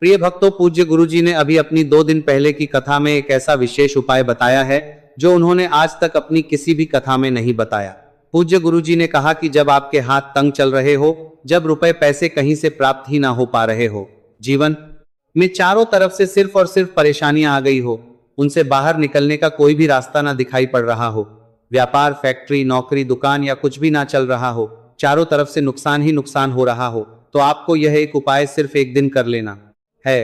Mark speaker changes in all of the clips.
Speaker 1: प्रिय भक्तों, पूज्य गुरुजी ने अभी अपनी 2 दिन पहले की कथा में एक ऐसा विशेष उपाय बताया है जो उन्होंने आज तक अपनी किसी भी कथा में नहीं बताया। पूज्य गुरुजी ने कहा कि जब आपके हाथ तंग चल रहे हो, जब रुपए पैसे कहीं से प्राप्त ही ना हो पा रहे हो, जीवन में चारों तरफ से सिर्फ और सिर्फ परेशानियां आ गई हो, उनसे बाहर निकलने का कोई भी रास्ता ना दिखाई पड़ रहा हो, व्यापार, फैक्ट्री, नौकरी, दुकान या कुछ भी ना चल रहा हो, चारों तरफ से नुकसान ही नुकसान हो रहा हो, तो आपको यह एक उपाय सिर्फ एक दिन कर लेना है।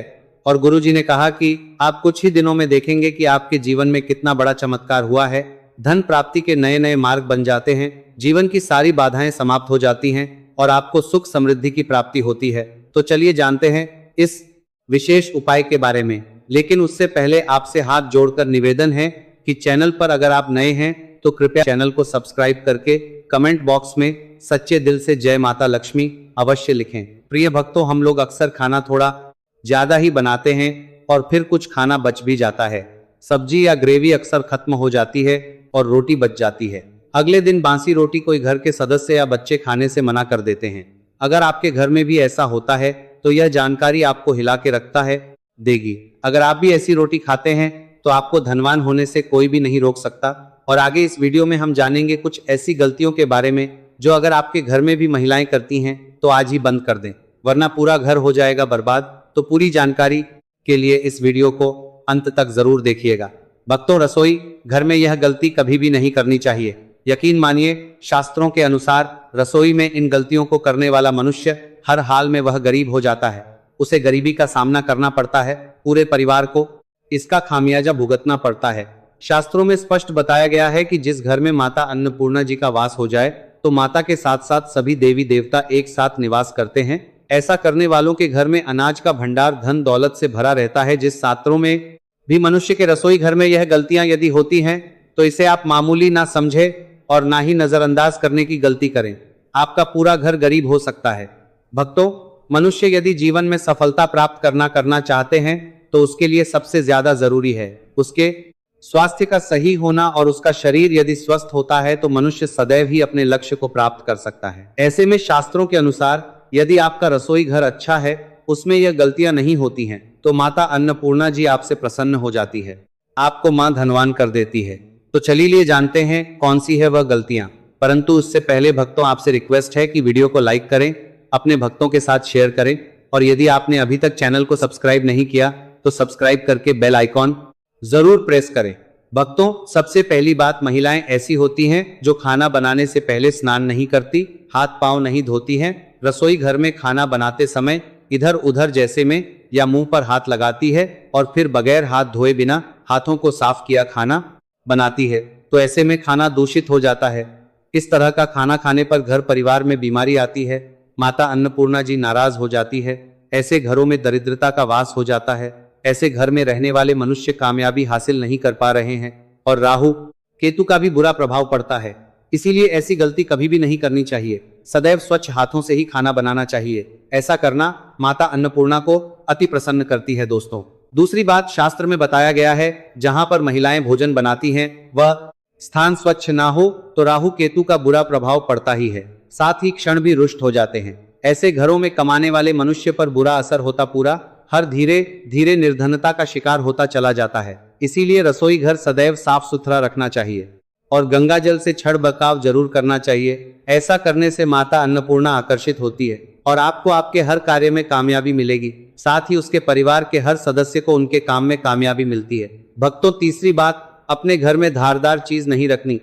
Speaker 1: और गुरुजी ने कहा कि आप कुछ ही दिनों में देखेंगे कि आपके जीवन में कितना बड़ा चमत्कार हुआ है। धन प्राप्ति के नए नए मार्ग बन जाते हैं, जीवन की सारी बाधाएं समाप्त हो जाती हैं और आपको सुख समृद्धि की प्राप्ति होती है। तो चलिए जानते हैं इस विशेष उपाय के बारे में। लेकिन उससे पहले आपसे हाथ जोड़कर निवेदन है कि चैनल पर अगर आप नए हैं तो कृपया चैनल को सब्सक्राइब करके कमेंट बॉक्स में सच्चे दिल से जय माता लक्ष्मी अवश्य लिखें। प्रिय भक्तों, हम लोग अक्सर खाना थोड़ा ज्यादा ही बनाते हैं और फिर कुछ खाना बच भी जाता है। सब्जी या ग्रेवी अक्सर खत्म हो जाती है और रोटी बच जाती है। अगले दिन बासी रोटी कोई घर के सदस्य या बच्चे खाने से मना कर देते हैं। अगर आपके घर में भी ऐसा होता है तो यह जानकारी आपको हिला के रखता है देगी। अगर आप भी ऐसी रोटी खाते हैं तो आपको धनवान होने से कोई भी नहीं रोक सकता। और आगे इस वीडियो में हम जानेंगे कुछ ऐसी गलतियों के बारे में जो अगर आपके घर में भी महिलाएं करती हैं तो आज ही बंद कर दें, वरना पूरा घर हो जाएगा बर्बाद। तो पूरी जानकारी के लिए इस वीडियो को अंत तक जरूर देखिएगा। भक्तों, रसोई घर में यह गलती कभी भी नहीं करनी चाहिए। यकीन मानिए, शास्त्रों के अनुसार रसोई में इन गलतियों को करने वाला मनुष्य हर हाल में वह गरीब हो जाता है। उसे गरीबी का सामना करना पड़ता है, पूरे परिवार को इसका खामियाजा भुगतना पड़ता है। शास्त्रों में स्पष्ट बताया गया है कि जिस घर में माता अन्नपूर्णा जी का वास हो जाए तो माता के साथ साथ सभी देवी देवता एक साथ निवास करते हैं। ऐसा करने वालों के घर में अनाज का भंडार धन दौलत से भरा रहता है। जिस शास्त्रों में भी मनुष्य के रसोई घर में यह गलतियां यदि होती हैं तो इसे आप मामूली ना समझे और ना ही नजरअंदाज करने की गलती करें। आपका पूरा घर गरीब हो सकता है। भक्तों, मनुष्य यदि जीवन में सफलता प्राप्त करना चाहते हैं तो उसके लिए सबसे ज्यादा जरूरी है उसके स्वास्थ्य का सही होना, और उसका शरीर यदि स्वस्थ होता है तो मनुष्य सदैव ही अपने लक्ष्य को प्राप्त कर सकता है। ऐसे में शास्त्रों के अनुसार यदि आपका रसोई घर अच्छा है, उसमें यह गलतियां नहीं होती हैं, तो माता अन्नपूर्णा जी आपसे प्रसन्न हो जाती है, आपको मां धनवान कर देती है। तो चलिए जानते हैं कौन सी है वह गलतियां। परंतु उससे पहले भक्तों, आपसे रिक्वेस्ट है कि वीडियो को लाइक करें, अपने भक्तों के साथ शेयर करें, और यदि आपने अभी तक चैनल को सब्सक्राइब नहीं किया तो सब्सक्राइब करके बेल आइकॉन जरूर प्रेस करें। भक्तों, सबसे पहली बात, महिलाएं ऐसी होती हैं जो खाना बनाने से पहले स्नान नहीं करती, हाथ पांव नहीं धोती हैं, रसोई घर में खाना बनाते समय इधर उधर जैसे में या मुंह पर हाथ लगाती है और फिर बगैर हाथ धोए बिना हाथों को साफ किया खाना बनाती है। तो ऐसे में खाना दूषित हो जाता है। इस तरह का खाना खाने पर घर परिवार में बीमारी आती है, माता अन्नपूर्णा जी नाराज हो जाती है, ऐसे घरों में दरिद्रता का वास हो जाता है, ऐसे घर में रहने वाले मनुष्य कामयाबी हासिल नहीं कर पा रहे हैं और राहु केतु का भी बुरा प्रभाव पड़ता है। इसीलिए ऐसी गलती कभी भी नहीं करनी चाहिए। सदैव स्वच्छ हाथों से ही खाना बनाना चाहिए। ऐसा करना माता अन्नपूर्णा को अति प्रसन्न करती है। दोस्तों, दूसरी बात, शास्त्र में बताया गया है जहां पर महिलाएं भोजन बनाती हैं वह स्थान स्वच्छ ना हो तो राहु केतु का बुरा प्रभाव पड़ता ही है, साथ ही क्षण भी रुष्ट हो जाते हैं। ऐसे घरों में कमाने वाले मनुष्य पर बुरा असर होता, पूरा हर धीरे धीरे निर्धनता का शिकार होता चला जाता है। इसीलिए रसोई घर सदैव साफ सुथरा रखना चाहिए और गंगा जल से छड़ बर्ताव जरूर करना चाहिए। ऐसा करने से माता अन्नपूर्णा आकर्षित होती है और आपको आपके हर कार्य में कामयाबी मिलेगी, साथ ही उसके परिवार के हर सदस्य को उनके काम में कामयाबी मिलती है। भक्तों, तीसरी बात, अपने घर में धारदार चीज नहीं रखनी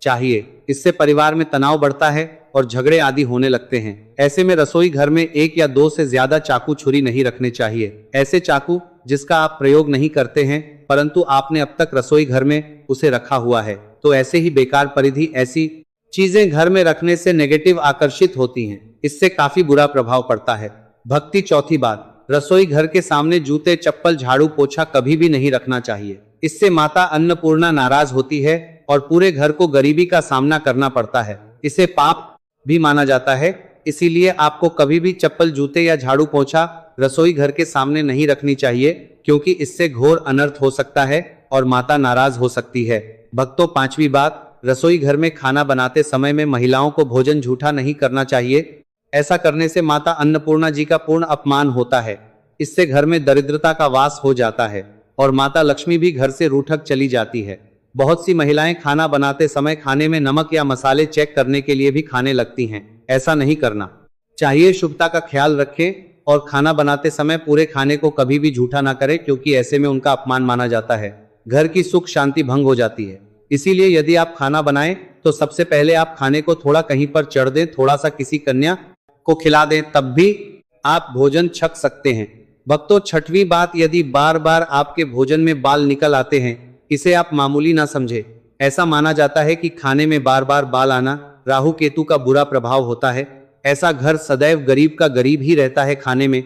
Speaker 1: चाहिए। इससे परिवार में तनाव बढ़ता है और झगड़े आदि होने लगते हैं। ऐसे में रसोई घर में 1 या 2 से ज्यादा चाकू छुरी नहीं रखने चाहिए। ऐसे चाकू जिसका आप प्रयोग नहीं करते हैं परंतु आपने अब तक रसोई घर में उसे रखा हुआ है, तो ऐसे ही बेकार परिधि ऐसी चीजें घर में रखने से नेगेटिव आकर्षित होती हैं, इससे काफी बुरा प्रभाव पड़ता है। भक्ति, चौथी बात, रसोई घर के सामने जूते, चप्पल, झाड़ू, पोछा कभी भी नहीं रखना चाहिए। इससे माता अन्नपूर्णा नाराज होती है और पूरे घर को गरीबी का सामना करना पड़ता है। इसे पाप भी माना जाता है। इसीलिए आपको कभी भी चप्पल, जूते या झाड़ू पोछा रसोई घर के सामने नहीं रखनी चाहिए, क्योंकि इससे घोर अनर्थ हो सकता है और माता नाराज हो सकती है। भक्तों, पांचवी बात, रसोई घर में खाना बनाते समय में महिलाओं को भोजन झूठा नहीं करना चाहिए। ऐसा करने से माता अन्नपूर्णा जी का पूर्ण अपमान होता है। इससे घर में दरिद्रता का वास हो जाता है और माता लक्ष्मी भी घर से रूठक चली जाती है। बहुत सी महिलाएं खाना बनाते समय खाने में नमक या मसाले चेक करने के लिए भी खाने लगती हैं। ऐसा नहीं करना चाहिए। शुभता का ख्याल रखें और खाना बनाते समय पूरे खाने को कभी भी झूठा ना करें, क्योंकि ऐसे में उनका अपमान माना जाता है। घर की सुख शांति भंग हो जाती है। इसीलिए यदि आप खाना बनाएं तो सबसे पहले आप खाने को थोड़ा कहीं पर चढ़ दें, थोड़ा सा किसी कन्या को खिला दें, तब भी आप भोजन छक सकते हैं। भक्तों, छठवीं बात, यदि बार बार आपके भोजन में बाल निकल आते हैं, इसे आप मामूली ना समझे। ऐसा माना जाता है कि खाने में बार बार बाल आना राहु केतु का बुरा प्रभाव होता है। ऐसा घर सदैव गरीब का गरीब ही रहता है। खाने में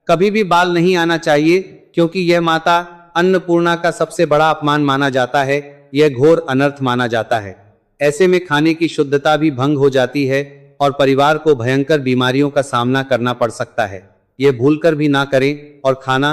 Speaker 1: कभी भी बाल नहीं आना चाहिए, क्योंकि यह माता अन्नपूर्णा का सबसे बड़ा अपमान माना जाता है। यह घोर अनर्थ माना जाता है। ऐसे में खाने की शुद्धता भी भंग हो जाती है और परिवार को भयंकर बीमारियों का सामना करना पड़ सकता है। ये भूलकर भी ना करें और खाना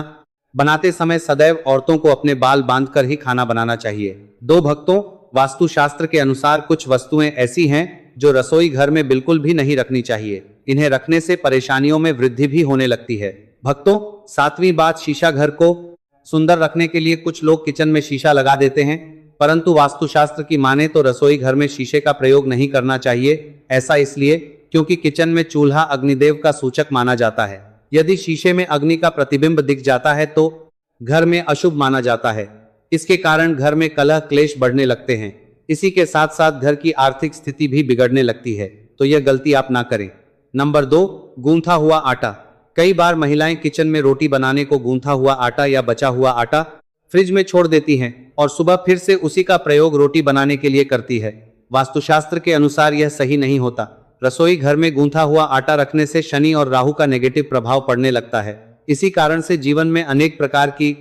Speaker 1: बनाते समय सदैव औरतों को अपने बाल बांधकर ही खाना बनाना चाहिए। दो भक्तों, वास्तुशास्त्र के अनुसार कुछ वस्तुएं ऐसी हैं जो रसोई घर में बिल्कुल भी नहीं रखनी चाहिए। इन्हें रखने से परेशानियों में वृद्धि भी होने लगती है। भक्तों, सातवीं बात, शीशा। घर को सुंदर रखने के लिए कुछ लोग किचन में शीशा लगा देते हैं, परंतु वास्तुशास्त्र की माने तो रसोई घर में शीशे का प्रयोग नहीं करना चाहिए। ऐसा इसलिए क्योंकि किचन में चूल्हा अग्निदेव का सूचक माना जाता है। यदि शीशे में अग्नि का प्रतिबिंब दिख जाता है तो घर में अशुभ माना जाता है। इसके कारण घर में कलह क्लेश बढ़ने लगते हैं। इसी के साथ साथ घर की आर्थिक स्थिति भी बिगड़ने लगती है। तो यह गलती आप ना करें। नंबर 2, गूंथा हुआ आटा। कई बार महिलाएं किचन में रोटी बनाने को गूंथा हुआ आटा या बचा हुआ आटा फ्रिज में छोड़ देती हैं और सुबह फिर से उसी का प्रयोग रोटी बनाने के लिए करती है। वास्तुशास्त्र के अनुसार यह सही नहीं होता। रसोई घर में गूंथा हुआ आटा रखने से शनि और राहु का नेगेटिव प्रभाव पड़ने लगता है। इसी कारण से जीवन में अनेक प्रकार की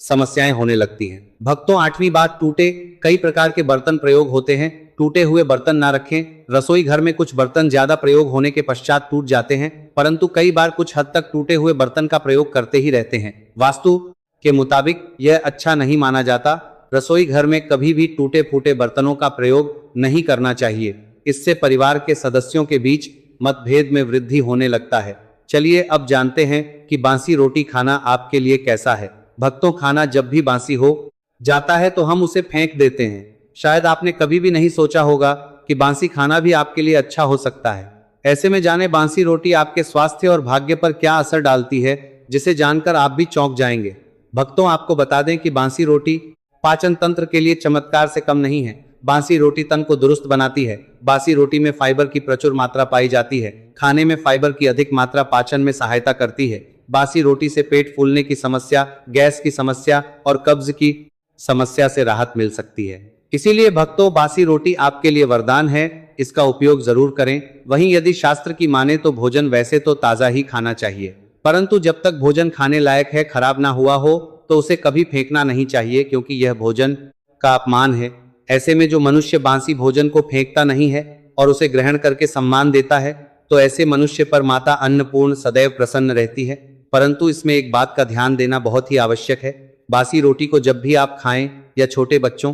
Speaker 1: समस्याएं होने लगती हैं। भक्तों, आठवीं बात, टूटे। कई प्रकार के बर्तन प्रयोग होते हैं। टूटे हुए बर्तन ना रखें। रसोई घर में कुछ बर्तन ज्यादा प्रयोग होने के पश्चात टूट जाते हैं, परंतु कई बार कुछ हद तक टूटे हुए बर्तन का प्रयोग करते ही रहते हैं। वास्तु के मुताबिक यह अच्छा नहीं माना जाता। रसोई घर में कभी भी टूटे फूटे बर्तनों का प्रयोग नहीं करना चाहिए। इससे परिवार के सदस्यों के बीच मतभेद में वृद्धि होने लगता है। चलिए अब जानते हैं कि बासी रोटी खाना आपके लिए कैसा है। भक्तों, खाना जब भी बासी हो जाता है तो हम उसे फेंक देते हैं। शायद आपने कभी भी नहीं सोचा होगा कि बासी खाना भी आपके लिए अच्छा हो सकता है। ऐसे में जाने बासी रोटी आपके स्वास्थ्य और भाग्य पर क्या असर डालती है, जिसे जानकर आप भी चौंक जाएंगे। भक्तों, आपको बता दें कि बासी रोटी पाचन तंत्र के लिए चमत्कार से कम नहीं है। बासी रोटी तन को दुरुस्त बनाती है। बासी रोटी में फाइबर की प्रचुर मात्रा पाई जाती है। खाने में फाइबर की अधिक मात्रा पाचन में सहायता करती है। बासी रोटी से पेट फूलने की समस्या, गैस की समस्या और कब्ज की समस्या से राहत मिल सकती है। इसीलिए भक्तों, बासी रोटी आपके लिए वरदान है। इसका उपयोग जरूर करें। वहीं यदि शास्त्र की माने तो भोजन वैसे तो ताजा ही खाना चाहिए, परंतु जब तक भोजन खाने लायक है, खराब ना हुआ हो, तो उसे कभी फेंकना नहीं चाहिए, क्योंकि यह भोजन का अपमान है। ऐसे में जो मनुष्य बासी भोजन को फेंकता नहीं है और उसे ग्रहण करके सम्मान देता है, तो ऐसे मनुष्य पर माता अन्नपूर्ण सदैव प्रसन्न रहती है। परंतु इसमें एक बात का ध्यान देना बहुत ही आवश्यक है। बासी रोटी को जब भी आप खाएं या छोटे बच्चों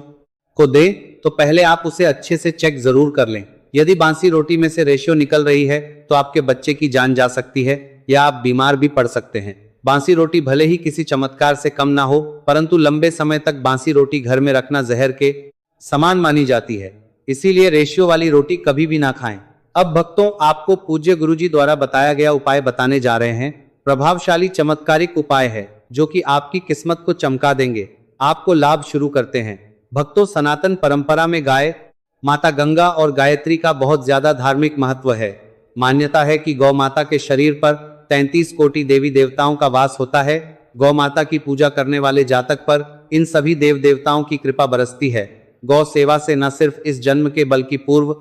Speaker 1: को दें, तो पहले आप उसे अच्छे से चेक जरूर कर लें। यदि बासी रोटी में से रेशियो निकल रही है तो आपके बच्चे की जान जा सकती है या आप बीमार भी पड़ सकते हैं। बासी रोटी भले ही किसी चमत्कार से कम ना हो, परंतु लंबे समय तक बासी रोटी घर में रखना जहर के समान मानी जाती है। इसीलिए रेशियो वाली रोटी कभी भी ना खाएं। अब भक्तों, आपको पूज्य गुरुजी द्वारा बताया गया उपाय बताने जा रहे हैं। प्रभावशाली चमत्कारिक उपाय है जो कि आपकी किस्मत को चमका देंगे, आपको लाभ शुरू करते हैं। भक्तों, सनातन परंपरा में गाय माता गंगा और गायत्री का बहुत ज्यादा धार्मिक महत्व है। मान्यता है कि गौ माता के शरीर पर 33 कोटि देवी देवताओं का वास होता है। गौ माता की पूजा करने वाले जातक पर इन सभी देव देवताओं की कृपा बरसती है। गौ सेवा से न सिर्फ इस जन्म के बल्कि पूर्व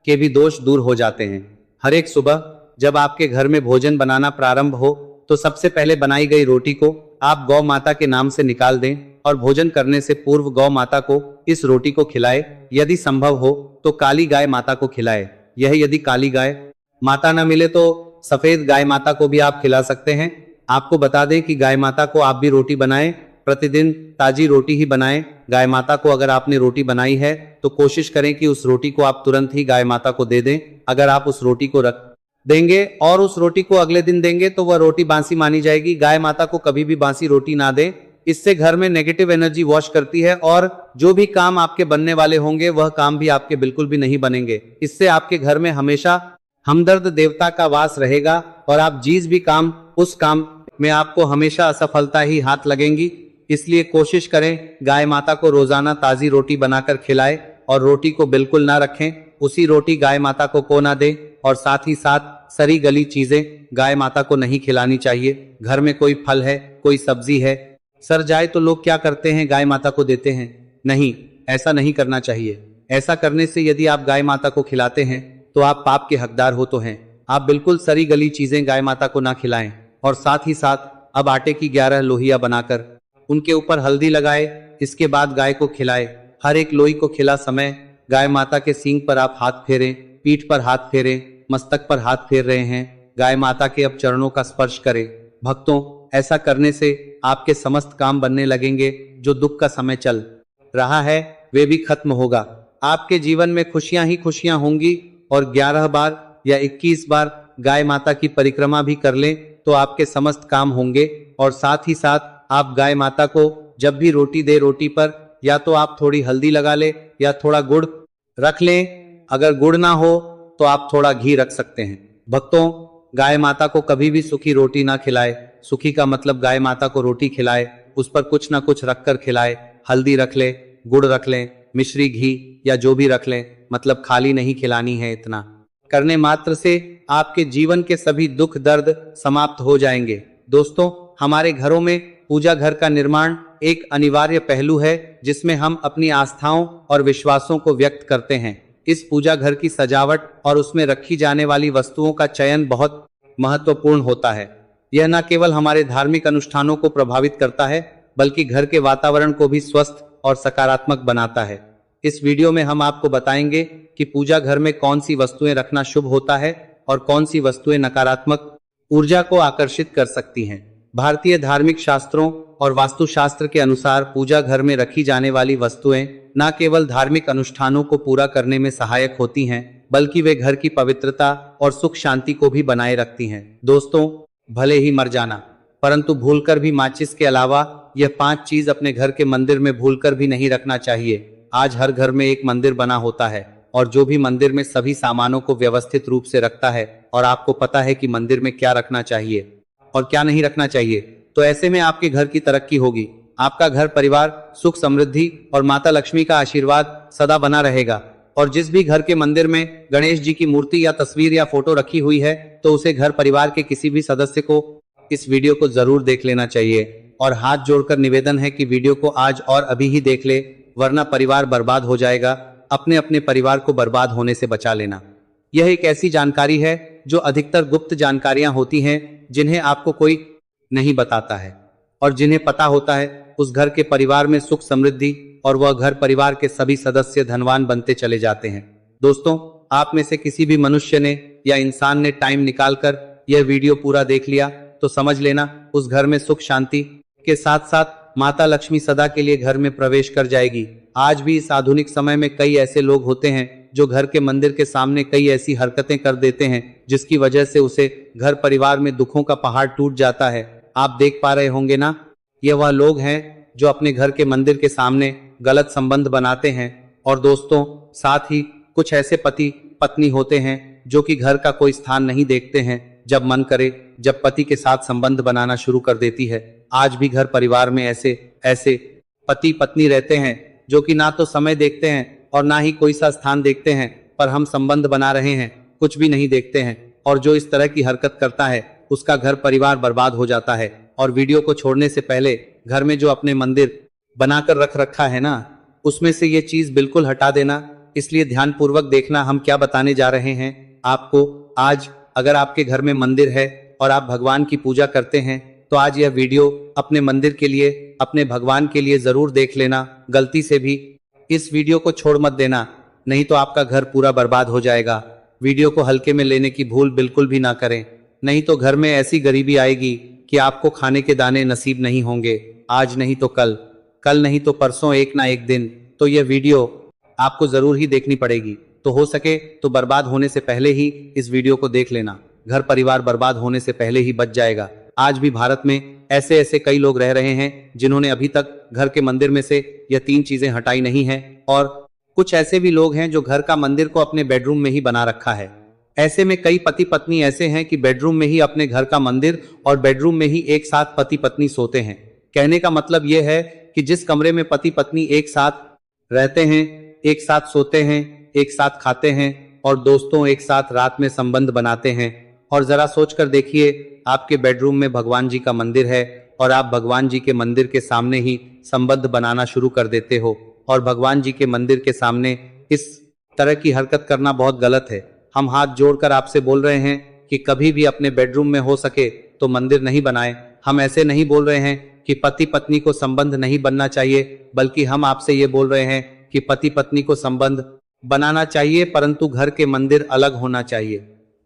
Speaker 1: के भी दोष दूर हो जाते हैं। हर एक सुबह जब आपके घर में भोजन बनाना प्रारंभ हो तो सबसे पहले बनाई गई रोटी को आप गौ माता के नाम से निकाल दें और भोजन करने से पूर्व गौ माता को इस रोटी को खिलाए। यदि संभव हो तो काली गाय माता को खिलाए। यह यदि काली गाय माता न मिले तो सफेद गाय माता को भी आप खिला सकते हैं। आपको बता दें कि गाय माता को आप भी रोटी बनाएं, प्रतिदिन ताजी रोटी ही बनाएं। गाय माता को अगर आपने रोटी बनाई है तो कोशिश करें कि उस रोटी को आप तुरंत ही गाय माता को दे दें। अगर आप उस रोटी को रख देंगे और उस रोटी को अगले दिन देंगे तो वह रोटी बासी मानी जाएगी। गाय माता को कभी भी बासी रोटी ना दें, इससे घर में नेगेटिव एनर्जी वॉश करती है और जो भी काम आपके बनने वाले होंगे वह काम भी आपके बिल्कुल भी नहीं बनेंगे। इससे आपके घर में हमेशा हमदर्द देवता का वास रहेगा और आप जिस भी काम उस काम में आपको हमेशा असफलता ही हाथ लगेंगी। इसलिए कोशिश करें गाय माता को रोजाना ताजी रोटी बनाकर खिलाएं और रोटी को बिल्कुल ना रखें, उसी रोटी गाय माता को ना दें और साथ ही साथ सड़ी गली चीजें गाय माता को नहीं खिलानी चाहिए। घर में कोई फल है, कोई सब्जी है, सड़ जाए तो लोग क्या करते हैं, गाय माता को देते हैं। नहीं, ऐसा नहीं करना चाहिए। ऐसा करने से यदि आप गाय माता को खिलाते हैं तो आप पाप के हकदार हो तो हैं। आप बिल्कुल सड़ी गली चीजें गाय माता को ना खिलाएं और साथ ही साथ अब आटे की 11 लोहिया बनाकर उनके ऊपर हल्दी लगाए, इसके बाद गाय को खिलाए। हर एक लोई को खिला समय गाय माता के सींग पर आप हाथ फेरें, पीठ पर हाथ फेरें, मस्तक पर हाथ फेर रहे हैं, गाय माता के अब चरणों का स्पर्श करें। भक्तों, ऐसा करने से आपके समस्त काम बनने लगेंगे। जो दुख का समय चल रहा है वे भी खत्म होगा। आपके जीवन में खुशियां ही खुशियां होंगी और 11 बार या 21 बार गाय माता की परिक्रमा भी कर लें तो आपके समस्त काम होंगे। और साथ ही साथ आप गाय माता को जब भी रोटी दे, रोटी पर या तो आप थोड़ी हल्दी लगा ले या थोड़ा गुड़ रख लें। अगर गुड़ ना हो तो आप थोड़ा घी रख सकते हैं। भक्तों, गाय माता को कभी भी सूखी रोटी ना खिलाए। सूखी का मतलब गाय माता को रोटी खिलाए, उस पर कुछ ना कुछ रखकर खिलाए। हल्दी रख ले, गुड़ रख लें, मिश्री, घी या जो भी रख लें, मतलब खाली नहीं खिलानी है। इतना करने मात्र से आपके जीवन के सभी दुख दर्द समाप्त हो जाएंगे। दोस्तों, हमारे घरों में पूजा घर का निर्माण एक अनिवार्य पहलू है जिसमें हम अपनी आस्थाओं और विश्वासों को व्यक्त करते हैं। इस पूजा घर की सजावट और उसमें रखी जाने वाली वस्तुओं का चयन बहुत महत्वपूर्ण होता है। यह न केवल हमारे धार्मिक अनुष्ठानों को प्रभावित करता है बल्कि घर के वातावरण को भी स्वस्थ और सकारात्मक बनाता है। इस वीडियो में हम आपको बताएंगे कि पूजा घर में कौन सी वस्तुएं रखना शुभ होता है और कौन सी वस्तुएं नकारात्मक ऊर्जा को आकर्षित कर सकती हैं। भारतीय धार्मिक शास्त्रों और वास्तुशास्त्र के अनुसार पूजा घर में रखी जाने वाली वस्तुएं न केवल धार्मिक अनुष्ठानों को पूरा करने में सहायक होती हैं बल्कि वे घर की पवित्रता और सुख शांति को भी बनाए रखती हैं। दोस्तों, भले ही मर जाना परंतु भूलकर भी माचिस के अलावा यह 5 चीज अपने घर के मंदिर में भूलकर भी नहीं रखना चाहिए। आज हर घर में एक मंदिर बना होता है और जो भी मंदिर में सभी सामानों को व्यवस्थित रूप से रखता है और आपको पता है कि मंदिर में क्या रखना चाहिए और क्या नहीं रखना चाहिए, तो ऐसे में आपके घर की तरक्की होगी। आपका घर परिवार सुख समृद्धि और माता लक्ष्मी का आशीर्वाद सदा बना रहेगा। और जिस भी घर के मंदिर में गणेश जी की मूर्ति या तस्वीर या फोटो रखी हुई है तो उसे घर परिवार के किसी भी सदस्य को इस वीडियो को जरूर देख लेना चाहिए। और हाथ जोड़कर निवेदन है कि वीडियो को आज और अभी ही देख ले, वरना परिवार बर्बाद हो जाएगा। अपने अपने परिवार को बर्बाद होने से बचा लेना। यह एक ऐसी जानकारी है जो अधिकतर गुप्त जानकारियां होती हैं जिन्हें आपको कोई नहीं बताता है और जिन्हें पता होता है उस घर के परिवार में सुख समृद्धि और वह घर परिवार के सभी सदस्य धनवान बनते चले जाते हैं। दोस्तों, आप में से किसी भी मनुष्य ने या इंसान ने टाइम निकालकर यह वीडियो पूरा देख लिया तो समझ लेना उस घर में सुख शांति के साथ साथ माता लक्ष्मी सदा के लिए घर में प्रवेश कर जाएगी। आज भी इस आधुनिक समय में कई ऐसे लोग होते हैं जो घर के मंदिर के सामने कई ऐसी हरकतें कर देते हैं जिसकी वजह से उसे घर परिवार में दुखों का पहाड़ टूट जाता है। आप देख पा रहे होंगे ना, ये वह लोग हैं जो अपने घर के मंदिर के सामने गलत संबंध बनाते हैं। और दोस्तों, साथ ही कुछ ऐसे पति पत्नी होते हैं जो कि घर का कोई स्थान नहीं देखते हैं। जब मन करे जब पति के साथ संबंध बनाना शुरू कर देती है। आज भी घर परिवार में ऐसे पति पत्नी रहते हैं जो कि ना तो समय देखते हैं और ना ही कोई सा स्थान देखते हैं, पर हम संबंध बना रहे हैं कुछ भी नहीं देखते हैं। और जो इस तरह की हरकत करता है उसका घर परिवार बर्बाद हो जाता है। और वीडियो को छोड़ने से पहले घर में जो अपने मंदिर बनाकर रख रखा है ना, उसमें से ये चीज बिल्कुल हटा देना। इसलिए ध्यानपूर्वक देखना हम क्या बताने जा रहे हैं आपको। आज अगर आपके घर में मंदिर है और आप भगवान की पूजा करते हैं तो आज यह वीडियो अपने मंदिर के लिए, अपने भगवान के लिए जरूर देख लेना। गलती से भी इस वीडियो को छोड़ मत देना, नहीं तो आपका घर पूरा बर्बाद हो जाएगा। वीडियो को हल्के में लेने की भूल बिल्कुल भी ना करें, नहीं तो घर में ऐसी गरीबी आएगी कि आपको खाने के दाने नसीब नहीं होंगे। आज नहीं तो कल, कल नहीं तो परसों, एक ना एक दिन तो यह वीडियो आपको जरूर ही देखनी पड़ेगी। तो हो सके तो बर्बाद होने से पहले ही इस वीडियो को देख लेना। घर परिवार बर्बाद होने से पहले ही बच जाएगा। आज भी भारत में ऐसे ऐसे कई लोग रह रहे हैं जिन्होंने अभी तक घर के मंदिर में से यह 3 चीजें हटाई नहीं है, और कुछ ऐसे भी लोग हैं जो घर का मंदिर को अपने बेडरूम में ही बना रखा है। ऐसे में कई पति पत्नी ऐसे हैं कि बेडरूम में ही अपने घर का मंदिर और बेडरूम में ही एक साथ पति पत्नी सोते हैं। कहने का मतलब यह है कि जिस कमरे में पति पत्नी एक साथ रहते हैं, एक साथ सोते हैं, एक साथ खाते हैं और दोस्तों एक साथ रात में संबंध बनाते हैं, और जरा सोचकर देखिए आपके बेडरूम में भगवान जी का मंदिर है और आप भगवान जी के मंदिर के सामने ही संबंध बनाना शुरू कर देते हो, और भगवान जी के मंदिर के सामने इस तरह की हरकत करना बहुत गलत है। हम हाथ जोड़कर आपसे बोल रहे हैं कि कभी भी अपने बेडरूम में हो सके तो मंदिर नहीं बनाएं। हम ऐसे नहीं बोल रहे हैं कि पति पत्नी को संबंध नहीं बनना चाहिए, बल्कि हम आपसे ये बोल रहे हैं कि पति पत्नी को संबंध बनाना चाहिए, परंतु घर के मंदिर अलग होना चाहिए।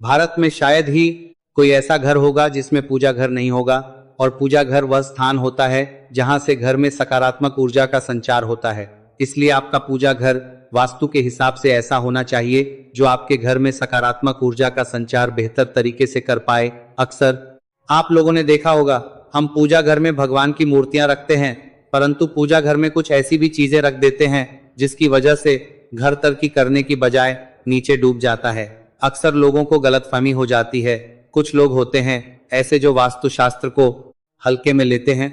Speaker 1: भारत में शायद ही कोई ऐसा घर होगा जिसमें पूजा घर नहीं होगा, और पूजा घर वह स्थान होता है जहां से घर में सकारात्मक ऊर्जा का संचार होता है। इसलिए आपका पूजा घर वास्तु के हिसाब से ऐसा होना चाहिए जो आपके घर में सकारात्मक ऊर्जा का संचार बेहतर तरीके से कर पाए। अक्सर आप लोगों ने देखा होगा हम पूजा घर में भगवान की मूर्तियां रखते हैं, परंतु पूजा घर में कुछ ऐसी भी चीजें रख देते हैं जिसकी वजह से घर तरक्की करने की बजाय नीचे डूब जाता है। अक्सर लोगों को गलतफहमी हो जाती है। कुछ लोग होते हैं ऐसे जो वास्तुशास्त्र को हल्के में लेते हैं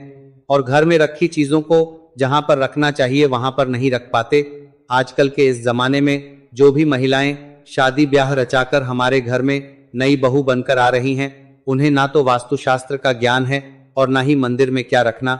Speaker 1: और घर में रखी चीजों को जहां पर रखना चाहिए वहां पर नहीं रख पाते। आजकल के इस जमाने में जो भी महिलाएं शादी ब्याह रचाकर हमारे घर में नई बहू बनकर आ रही हैं, उन्हें ना तो वास्तुशास्त्र का ज्ञान है और ना ही मंदिर में क्या रखना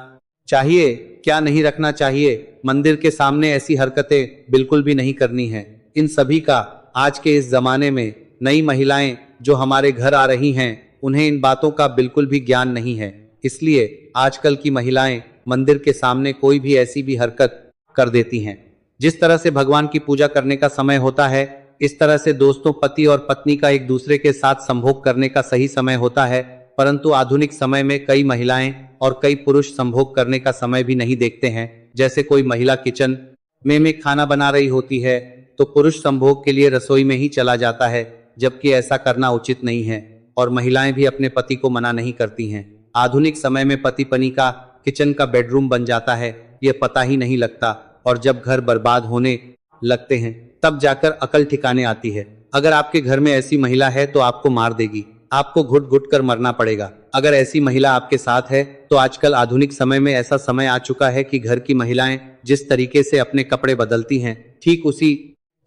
Speaker 1: चाहिए क्या नहीं रखना चाहिए। मंदिर के सामने ऐसी हरकतें बिल्कुल भी नहीं करनी है। इन सभी का आज के इस जमाने में नई महिलाएं जो हमारे घर आ रही हैं उन्हें इन बातों का बिल्कुल भी ज्ञान नहीं है। इसलिए आजकल की महिलाएं मंदिर के सामने कोई भी ऐसी भी हरकत कर देती हैं। जिस तरह से भगवान की पूजा करने का समय होता है, इस तरह से दोस्तों पति और पत्नी का एक दूसरे के साथ संभोग करने का सही समय होता है, परंतु आधुनिक समय में कई महिलाएं और कई पुरुष संभोग करने का समय भी नहीं देखते हैं। जैसे कोई महिला किचन में खाना बना रही होती है तो पुरुष संभोग के लिए रसोई में ही चला जाता है, जबकि ऐसा करना उचित नहीं है, और महिलाएं भी अपने पति को मना नहीं करती हैं। आधुनिक समय में पति पत्नी का किचन का बेडरूम बन जाता है, ये पता ही नहीं लगता, और जब घर बर्बाद होने लगते हैं तब जाकर अकल ठिकाने आती है। अगर आपके घर में ऐसी महिला है तो आपको मार देगी, आपको घुट घुट कर मरना पड़ेगा। अगर ऐसी महिला आपके साथ है तो आजकल आधुनिक समय में ऐसा समय आ चुका है कि घर की महिलाएं जिस तरीके से अपने कपड़े बदलती हैं, ठीक उसी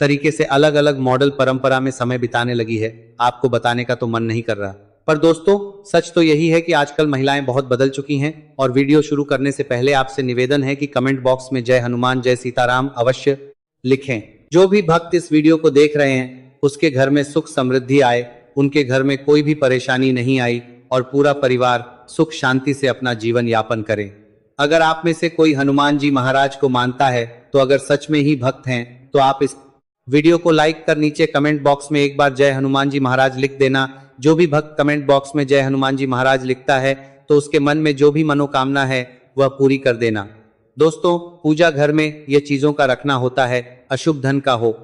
Speaker 1: तरीके से अलग अलग मॉडल परंपरा में समय बिताने लगी है। आपको बताने का तो मन नहीं कर रहा, पर दोस्तों सच तो यही है कि आजकल महिलाएं बहुत बदल चुकी हैं। और वीडियो शुरू करने से पहले आपसे निवेदन है कि कमेंट बॉक्स में जय हनुमान जय सीताराम अवश्य लिखें। जो भी भक्त इस वीडियो को देख रहे हैं उसके घर में सुख समृद्धि आए, उनके घर में कोई भी परेशानी नहीं आई और पूरा परिवार सुख शांति से अपना जीवन यापन करे। अगर आप में से कोई हनुमान जी महाराज को मानता है तो अगर सच में ही भक्त हैं तो आप इस वीडियो को लाइक कर नीचे कमेंट बॉक्स में एक बार जय हनुमान जी महाराज लिख देना। जो भी भक्त कमेंट बॉक्स में जय हनुमान जी महाराज लिखता है तो उसके मन में जो भी मनोकामना है वह पूरी कर देना। दोस्तों पूजा घर में ये चीजों का रखना होता है, अशुभ धन का हो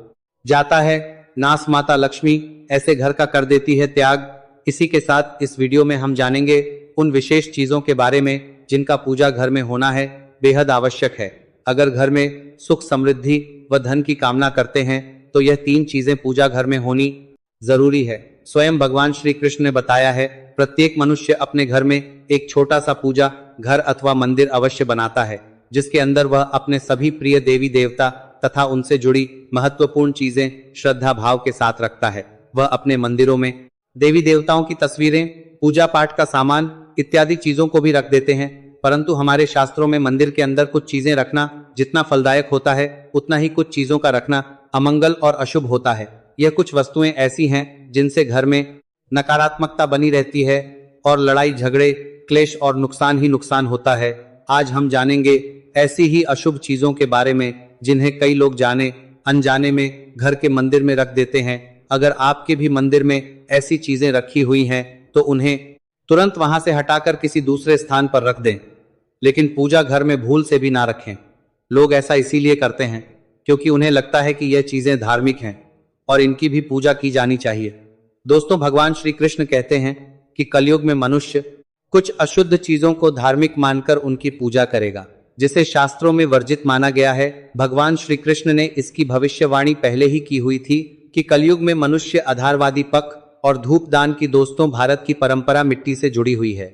Speaker 1: जाता है, नास माता लक्ष्मी ऐसे घर का कर देती है त्याग। इसी के साथ इस वीडियो में हम जानेंगे उन विशेष चीजों के बारे में जिनका पूजा घर में होना है बेहद आवश्यक है। अगर घर में सुख समृद्धि व धन की कामना करते हैं तो यह 3 चीजें पूजा घर में होनी जरूरी है। स्वयं भगवान श्री कृष्ण ने बताया है, प्रत्येक मनुष्य अपने घर में एक छोटा सा पूजा घर अथवा मंदिर अवश्य बनाता है, जिसके अंदर वह अपने सभी प्रिय देवी देवता तथा उनसे जुड़ी महत्वपूर्ण चीजें श्रद्धा भाव के साथ रखता है। वह अपने मंदिरों में देवी देवताओं की तस्वीरें, पूजा पाठ का सामान इत्यादि चीजों को भी रख देते हैं, परंतु हमारे शास्त्रों में मंदिर के अंदर कुछ चीजें रखना जितना फलदायक होता है उतना ही कुछ चीजों का रखना अमंगल और अशुभ होता है। यह कुछ वस्तुएं ऐसी हैं जिनसे घर में नकारात्मकता बनी रहती है और लड़ाई झगड़े क्लेश और नुकसान ही नुकसान होता है। आज हम जानेंगे ऐसी ही अशुभ चीजों के बारे में जिन्हें कई लोग जाने अनजाने में घर के मंदिर में रख देते हैं। अगर आपके भी मंदिर में ऐसी चीजें रखी हुई हैं तो उन्हें तुरंत वहां से हटाकर किसी दूसरे स्थान पर रख दें, लेकिन पूजा घर में भूल से भी ना रखें। लोग ऐसा इसीलिए करते हैं क्योंकि उन्हें लगता है कि यह चीजें धार्मिक हैं और इनकी भी पूजा की जानी चाहिए, दोस्तों, भगवान श्री कृष्ण कहते हैं कि कलयुग में मनुष्य कुछ अशुद्ध चीजों को धार्मिक मानकर उनकी पूजा करेगा, जिसे शास्त्रों में वर्जित माना गया है। भगवान श्री कृष्ण ने इसकी भविष्यवाणी पहले ही की हुई थी कि कलयुग में मनुष्य आधारवादी पक और धूपदान की, दोस्तों, भारत की परंपरा मिट्टी से जुड़ी हुई है।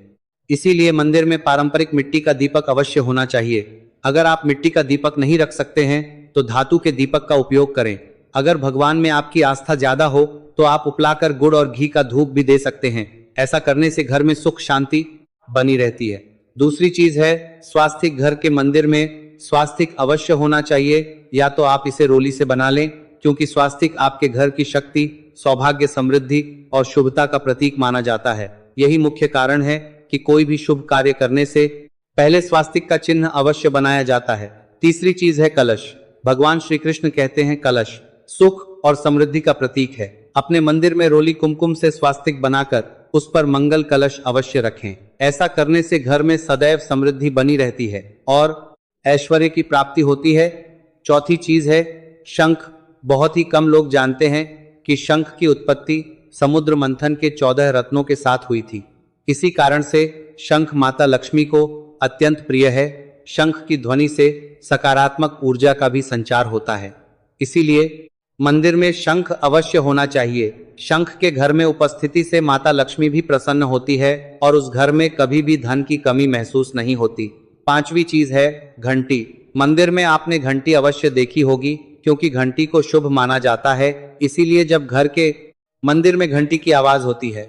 Speaker 1: इसीलिए मंदिर में पारंपरिक मिट्टी का दीपक अवश्य होना चाहिए। अगर आप मिट्टी का दीपक नहीं रख सकते हैं तो धातु के दीपक का उपयोग करें। अगर भगवान में आपकी आस्था ज्यादा हो तो आप उपलाकर गुड़ और घी का धूप भी दे सकते हैं। ऐसा करने से घर में सुख शांति बनी रहती है। दूसरी चीज है स्वास्तिक। घर के मंदिर में स्वास्तिक अवश्य होना चाहिए, या तो आप इसे रोली से बना लें, क्योंकि स्वास्तिक आपके घर की शक्ति, सौभाग्य, समृद्धि और शुभता का प्रतीक माना जाता है। यही मुख्य कारण है कि कोई भी शुभ कार्य करने से पहले स्वास्तिक का चिन्ह अवश्य बनाया जाता है। तीसरी चीज है कलश। भगवान श्री कृष्ण कहते हैं कलश सुख और समृद्धि का प्रतीक है। अपने मंदिर में रोली कुमकुम से स्वास्तिक बनाकर उस पर मंगल कलश अवश्य रखें। ऐसा करने से घर में सदैव समृद्धि बनी रहती है और ऐश्वर्य की प्राप्ति होती है। चौथी चीज है शंख। बहुत ही कम लोग जानते हैं कि शंख की उत्पत्ति समुद्र मंथन के 14 रत्नों के साथ हुई थी। इसी कारण से शंख माता लक्ष्मी को अत्यंत प्रिय है। शंख की ध्वनि से सकारात्मक ऊर्जा का भी संचार होता है, इसीलिए मंदिर में शंख अवश्य होना चाहिए। शंख के घर में उपस्थिति से माता लक्ष्मी भी प्रसन्न होती है और उस घर में कभी भी धन की कमी महसूस नहीं होती। पांचवी चीज है घंटी। मंदिर में आपने घंटी अवश्य देखी होगी, क्योंकि घंटी को शुभ माना जाता है। इसीलिए जब घर के मंदिर में घंटी की आवाज होती है